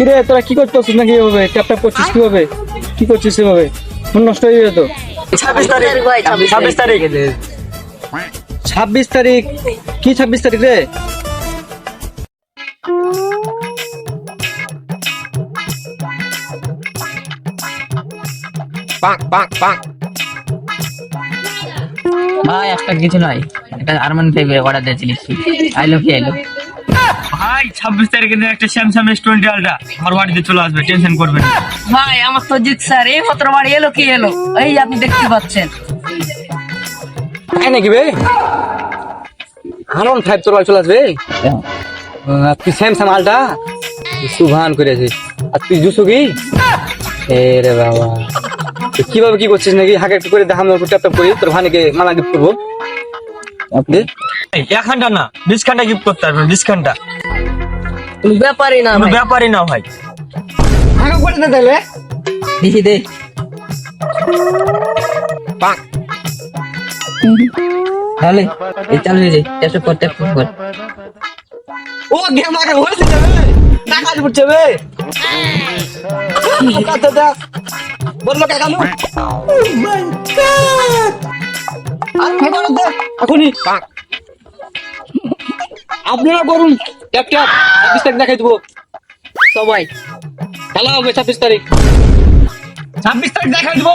কিরে তোরা কি করতেছিস নাকি এভাবে ট্যাপ ট্যাপ করছিস কিভাবে কি করছিস এভাবে ফোন নষ্ট হয়ে যাবে তো 26 তারিখ ভাই 26 তারিখ 26 তারিখ কি 26 তারিখ রে ভাই একটা কিছু নয়, একটা আরমান ফেভারে অর্ডার দিয়েছি লিখছি আইলো কি আইলো ভাই 26 তারিখে একটা স্যামসাং S20 আলট্রা আমার বাড়িতে চলে আসবে, টেনশন করবেন না। ভাই আমার তো জিত স্যার এই মাত্র বাড়ি এলো কি এলো এই আপনি দেখতে পাচ্ছেন। তাই নাকি বে আরন 5 তোর বাড়ি চলে আসবে তুই স্যামসাং আলটা সুভান করেছিস আর তুই জুসো কি এ রে বাবা তুই কিভাবে কি করছিস নাকি হাকে একটু করে দেখা আমি একটু ট্যাপ ট্যাপ করি তোর ভানিকে মালা গিফট করবো আপনি এই 1 ঘন্টা না 20 ঘন্টা গিফট করতে পারবেন, 20 ঘন্টা তুমি ব্যাপারই না কোনো ভাই। ব্যাপারই না ভাই। হাকা করে দে তাহলে দেখি দে তাহলে এই চালু হয়ে যায় ট্যাপ কর ও গেম লাগা হয়েছে যাবে টাকা দিতে হবে কত দেখ বললো টাকা নো ও মাই গড আর ফেরত দে এখনই আপনারা করুন ট্যাপ ট্যাপ 26 তারিখ দেখাই দেবো সবাই খেলা হবে 26 তারিখ 26 তারিখ দেখাই দেবো।